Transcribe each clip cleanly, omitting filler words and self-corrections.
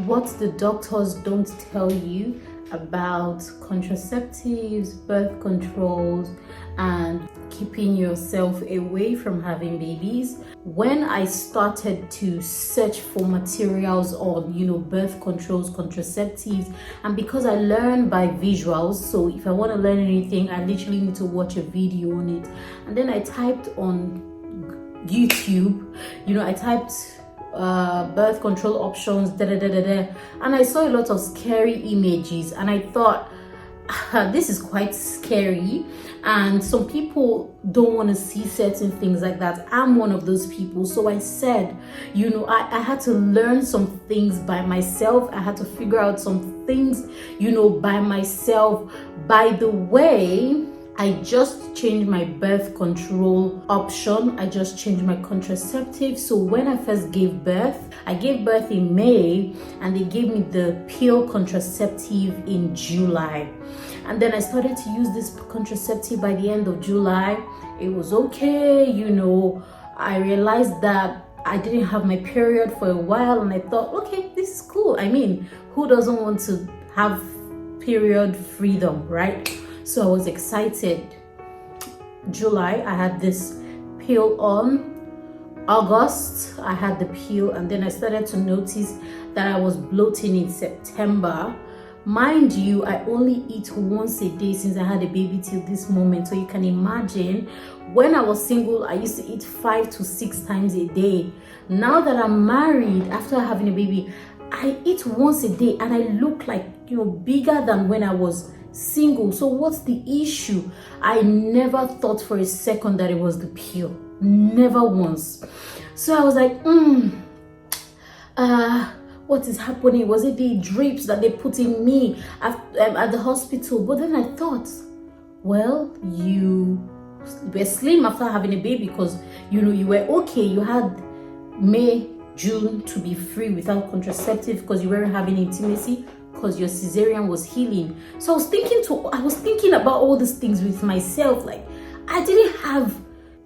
what the doctors don't tell you about contraceptives, birth controls, and keeping yourself away from having babies. When I started to search for materials on, birth controls, contraceptives, and because I learn by visuals, so if I want to learn anything, I literally need to watch a video on it. And then I typed on YouTube, I typed birth control options, and I saw a lot of scary images, and I thought, this is quite scary, and some people don't want to see certain things like that. I'm one of those people. So I said, I had to learn some things by myself. I had to figure out some things, by myself. By the way, I just changed my birth control option. I just changed my contraceptive. So when I first gave birth, I gave birth in May, and they gave me the pill contraceptive in July. And then I started to use this contraceptive by the end of July. It was okay, I realized that I didn't have my period for a while, and I thought, okay, this is cool. I mean, who doesn't want to have period freedom, right? So I was excited. July, I had this pill on. August, I had the pill, and then I started to notice that I was bloating in September. Mind you, I only eat once a day since I had a baby till this moment. So you can imagine, when I was single, I used to eat 5 to 6 times a day. Now that I'm married, after having a baby, I eat once a day, and I look like, bigger than when I was single. So what's the issue? I never thought for a second that it was the pill. Never once. So I was like, what is happening? Was it the drips that they put in me at the hospital? But then I thought, well, you were slim after having a baby, because you were okay. You had May, June to be free without contraceptive because you weren't having intimacy, because your cesarean was healing. So I was thinking about all these things with myself. Like, I didn't have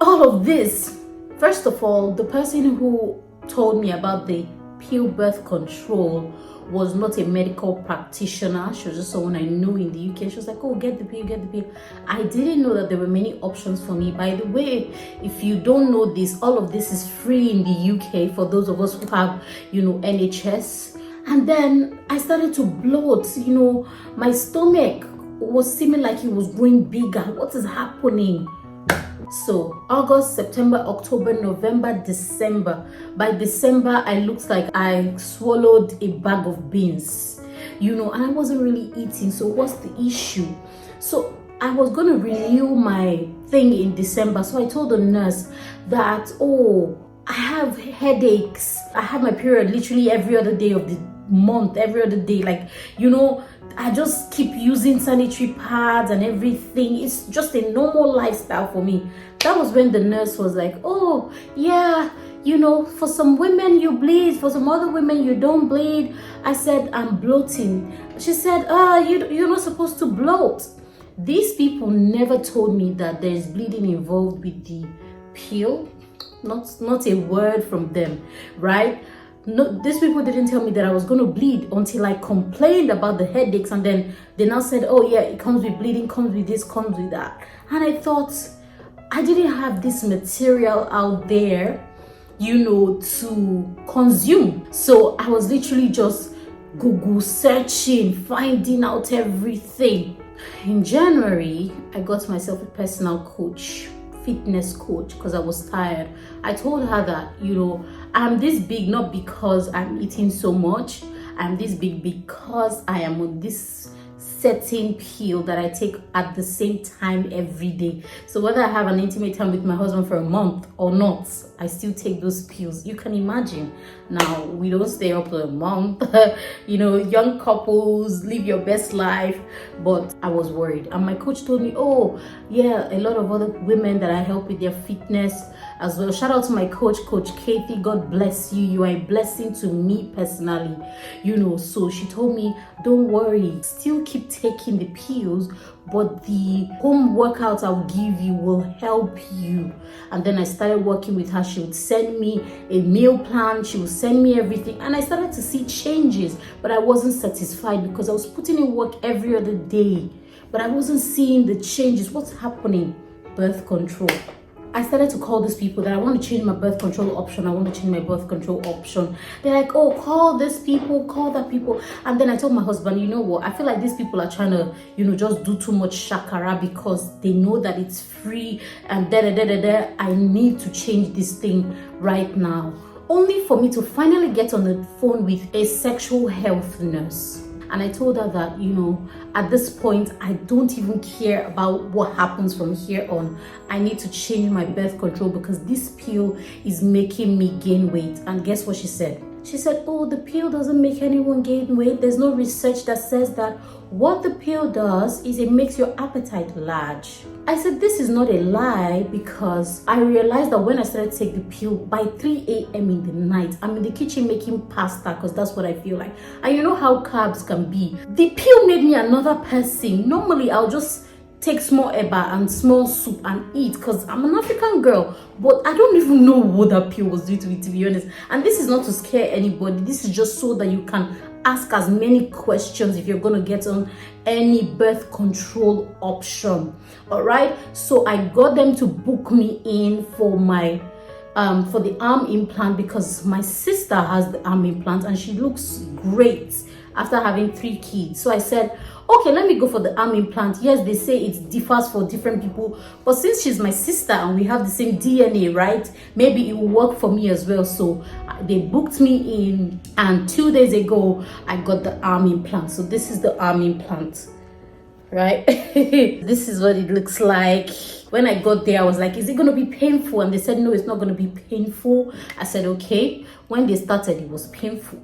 all of this. First of all, the person who told me about the pill birth control was not a medical practitioner. She was just someone I know in the UK. She was like, oh, get the pill. I didn't know that there were many options for me. By the way, if you don't know this, all of this is free in the UK for those of us who have, NHS. And then I started to bloat. My stomach was seeming like it was growing bigger. What is happening? So August, September, October, November, December. By December, I looked like I swallowed a bag of beans, and I wasn't really eating. So what's the issue? So I was going to renew my thing in December. So I told the nurse that, I have headaches. I have my period literally every other day of the month, every other day. Like, I just keep using sanitary pads and everything. It's just a normal lifestyle for me. That was when the nurse was like, oh, yeah, for some women you bleed, for some other women you don't bleed. I said, I'm bloating. She said, you're not supposed to bloat. These people never told me that there's bleeding involved with the pill. Not a word from them, right? No, these people didn't tell me that I was going to bleed until I complained about the headaches, and then they now said, oh yeah, it comes with bleeding, comes with this, comes with that. And I thought, I didn't have this material out there, to consume. So I was literally just Google searching, finding out everything. In January, I got myself a personal coach, fitness coach, because I was tired. I told her that, I'm this big not because I'm eating so much. I'm this big because I am on this certain pill that I take at the same time every day. So whether I have an intimate time with my husband for a month or not, I still take those pills. You can imagine. Now, we don't stay up for a month. Young couples, live your best life. But I was worried. And my coach told me, oh, yeah, a lot of other women that I help with their fitness, as well. Shout out to my Coach Kathy. God bless you. You are a blessing to me personally. So she told me, don't worry, still keep taking the pills, but the home workouts I'll give you will help you. And then I started working with her. She would send me a meal plan, she would send me everything, and I started to see changes, but I wasn't satisfied because I was putting in work every other day, but I wasn't seeing the changes. What's happening? Birth control. I started to call these people that I want to change my birth control option. I want to change my birth control option. They're like, oh, call this people, call that people. And then I told my husband, you know what? I feel like these people are trying to, just do too much shakara because they know that it's free and da. I need to change this thing right now. Only for me to finally get on the phone with a sexual health nurse. And I told her that, at this point, I don't even care about what happens from here on. I need to change my birth control because this pill is making me gain weight. And guess what she said? She said, oh, the pill doesn't make anyone gain weight. There's no research that says that. What the pill does is it makes your appetite large. I said, this is not a lie, because I realized that when I started to take the pill, by 3 a.m. in the night, I'm in the kitchen making pasta because that's what I feel like. And you know how carbs can be. The pill made me another person. Normally, I'll just take small eba and small soup and eat because I'm an African girl, but I don't even know what that pill was doing to me, to be honest. And this is not to scare anybody. This is just so that you can ask as many questions if you're going to get on any birth control option. All right, so I got them to book me in for my for the arm implant because my sister has the arm implant and she looks great after having 3 kids. So I said, okay, let me go for the arm implant. Yes, they say it differs for different people, but since she's my sister and we have the same DNA, right, maybe it will work for me as well. So they booked me in, and 2 days ago I got the arm implant. So this is the arm implant, right? This is what it looks like. When I got there, I was like, is it going to be painful? And they said, no, it's not going to be painful. I said, okay. When they started, it was painful.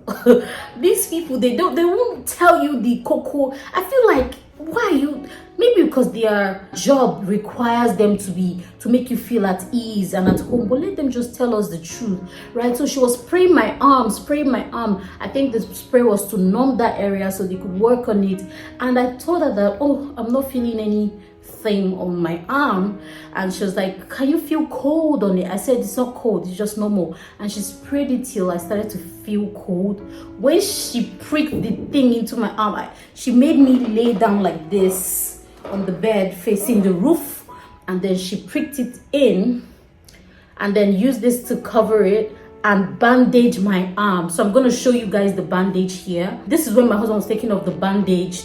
These people, they won't tell you the cocoa. I feel like, why you? Maybe because their job requires them to make you feel at ease and at home, but let them just tell us the truth, right? So she was spraying my arm. I think the spray was to numb that area so they could work on it. And I told her that, oh, I'm not feeling anything on my arm. And she was like, can you feel cold on it? I said, it's not cold, it's just normal. And she sprayed it till I started to feel cold. When she pricked the thing into my arm, she made me lay down like this on the bed facing the roof, and then she pricked it in and then used this to cover it and bandage my arm. So I'm going to show you guys the bandage here. This is when my husband was taking off the bandage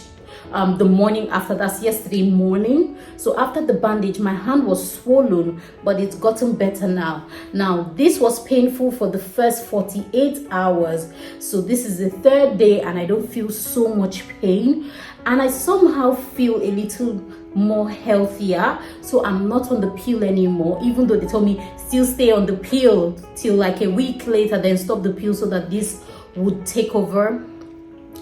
the morning after. That's yesterday morning. So after the bandage, my hand was swollen, but it's gotten better now. Now this was painful for the first 48 hours. So this is the 3rd day and I don't feel so much pain, and I somehow feel a little more healthier. So I'm not on the pill anymore, even though they told me still stay on the pill till like a week later, then stop the pill so that this would take over.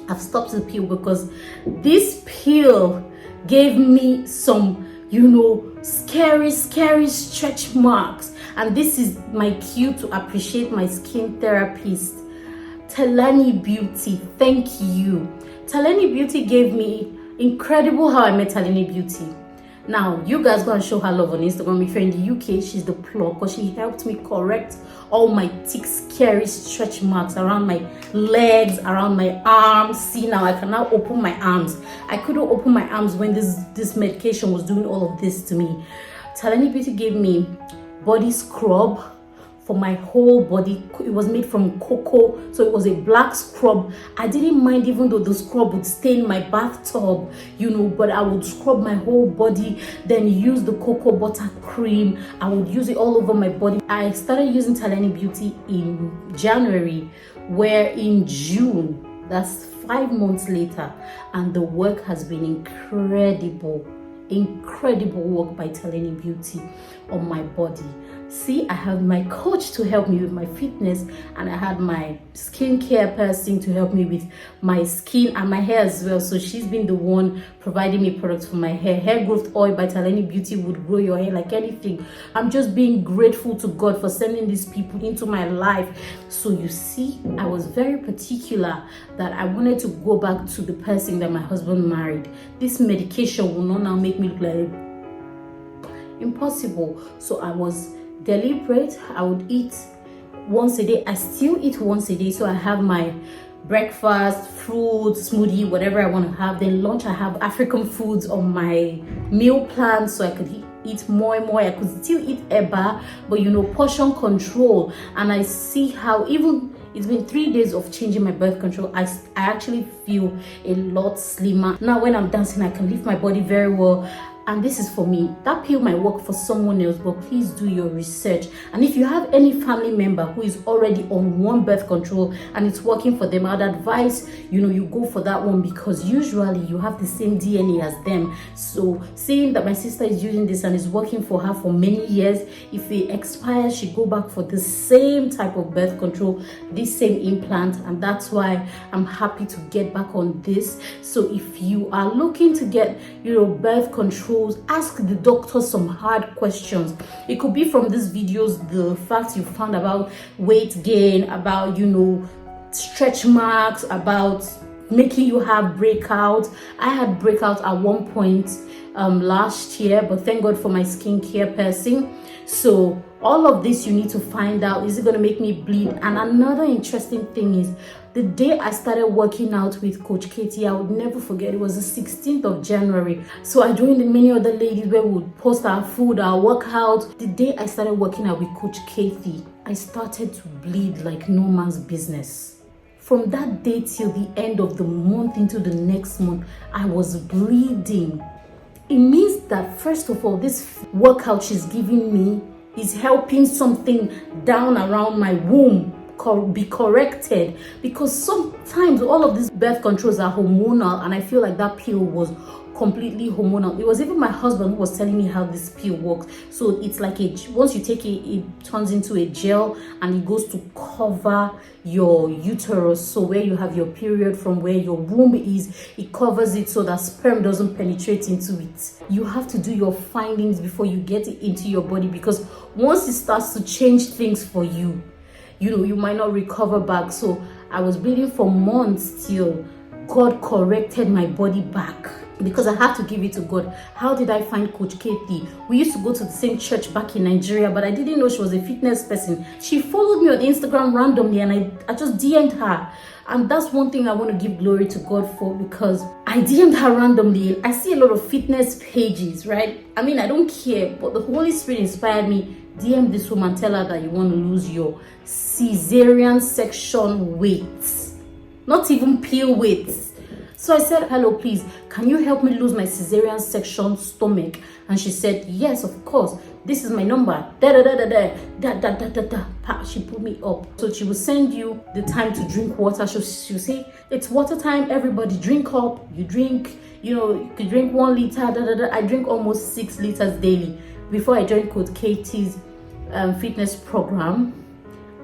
I've stopped the pill because this pill gave me some, scary stretch marks. And this is my cue to appreciate my skin therapist, Thyna Beauty. Thank you. Thyna Beauty gave me incredible how I met Thyna Beauty. Now, you guys go and show her love on Instagram. If you're in the UK, she's the plug, because she helped me correct all my thick, scary stretch marks around my legs, around my arms. See, now I can now open my arms. I couldn't open my arms when this medication was doing all of this to me. Thyna Beauty gave me body scrub for my whole body. It was made from cocoa, so it was a black scrub. I didn't mind even though the scrub would stain my bathtub, but I would scrub my whole body, then use the cocoa butter cream. I would use it all over my body. I started using Thyna Beauty in January, where in June, that's 5 months later, and the work has been incredible work by Thyna Beauty on my body. See, I had my coach to help me with my fitness, and I had my skincare person to help me with my skin and my hair as well. So she's been the one providing me products for my hair growth oil by Thyna Beauty would grow your hair like anything. I'm just being grateful to God for sending these people into my life. So you see, I was very particular that I wanted to go back to the person that my husband married. This medication will not now make me look like impossible. So I was deliberate. I would eat once a day. I still eat once a day. So I have my breakfast, fruit, smoothie, whatever I want to have. Then lunch, I have African foods on my meal plan, so I could eat more and more. I could still eat eba, but portion control. And I see how even it's been 3 days of changing my birth control. I actually feel a lot slimmer now. When I'm dancing, I can lift my body very well. And this is for me. That pill might work for someone else, but please do your research. And if you have any family member who is already on one birth control and it's working for them, I'd advise you go for that one, because usually you have the same DNA as them. So seeing that my sister is using this and it's working for her for many years, if it expires, she go back for the same type of birth control, this same implant, and that's why I'm happy to get back on this. So if you are looking to get birth control, ask the doctor some hard questions. It could be from these videos, the facts you found about weight gain, about stretch marks, about making you have breakouts. I had breakouts at one point last year, but thank God for my skincare person. So all of this you need to find out. Is it going to make me bleed? And another interesting thing is, the day I started working out with Coach Katie, I would never forget. It was the 16th of January. So I joined many other ladies where we would post our food, our workout. The day I started working out with Coach Katie, I started to bleed like no man's business. From that day till the end of the month into the next month, I was bleeding. It means that, first of all, this workout she's giving me is helping something down around my womb be corrected, because sometimes all of these birth controls are hormonal, and I feel like that pill was completely hormonal. It was even my husband who was telling me how this pill works. So it's like once you take it turns into a gel, and it goes to cover your uterus, so where you have your period from where your womb is, it covers it so that sperm doesn't penetrate into it. You have to do your findings before you get it into your body, because once it starts to change things for you, you might not recover back. So I was bleeding for months till God corrected my body back, because I have to give it to God. How did I find Coach Katie? We used to go to the same church back in Nigeria, but I didn't know she was a fitness person. She followed me on Instagram randomly, and I just DM'd her. And that's one thing I want to give glory to God for, because I DM'd her randomly. I see a lot of fitness pages, right? I mean, I don't care, but the Holy Spirit inspired me. DM this woman, tell her that you want to lose your cesarean section weight, not even pill weight. So I said, hello, please, can you help me lose my cesarean section stomach? And she said, yes, of course. This is my number. She put me up. So she will send you the time to drink water. She'll say, it's water time, everybody drink up. You drink, you could drink 1 liter. I drink almost 6 liters daily. Before I joined Coach Katie's fitness program,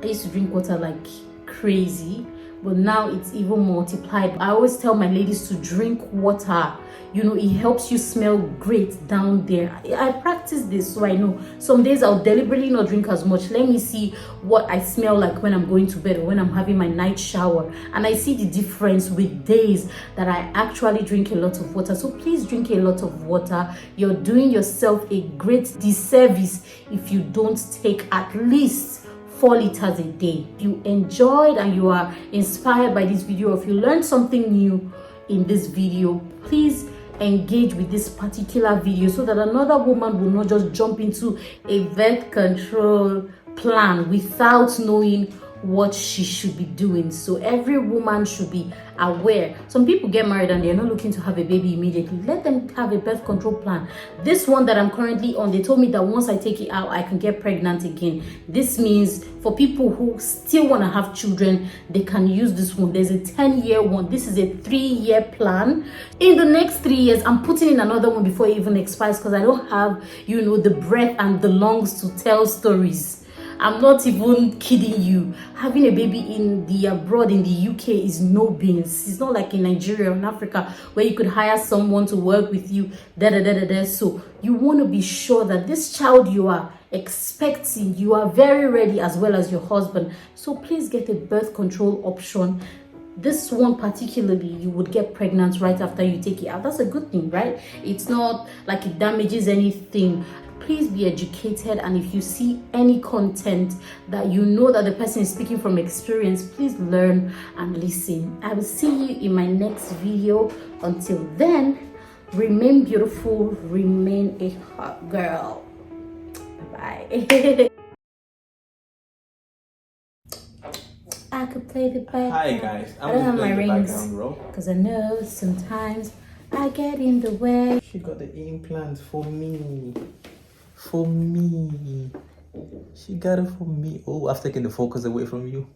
I used to drink water like crazy, but now it's even multiplied. I always tell my ladies to drink water. It helps you smell great down there. I practice this, so I know. Some days I'll deliberately not drink as much. Let me see what I smell like when I'm going to bed or when I'm having my night shower. And I see the difference with days that I actually drink a lot of water. So please drink a lot of water. You're doing yourself a great disservice if you don't take at least 4 liters a day. If you enjoyed and you are inspired by this video, if you learned something new in this video, please engage with this particular video so that another woman will not just jump into a birth control plan without knowing what she should be doing. So every woman should be aware. Some people get married and they're not looking to have a baby immediately. Let them have a birth control plan. This one that I'm currently on, they told me that once I take it out, I can get pregnant again. This means for people who still want to have children, they can use this one. There's a 10-year one. This is a 3-year plan. In the next 3 years, I'm putting in another one before it even expires because I don't have, the breadth and the lungs to tell stories. I'm not even kidding you. Having a baby in the abroad, in the UK, is no beans. It's not like in Nigeria or in Africa where you could hire someone to work with you. So you want to be sure that this child you are expecting, you are very ready, as well as your husband. So please get a birth control option. This one particularly, you would get pregnant right after you take it out. That's a good thing, right? It's not like it damages anything. Please be educated, and if you see any content that you know that the person is speaking from experience, please learn and listen. I will see you in my next video. Until then, remain beautiful, remain a hot girl. Bye. I could play the background. Hi guys, I don't have my rings background, because I know sometimes I get in the way. She got the implant for me. For me. She got it for me. Oh, I've taken the focus away from you.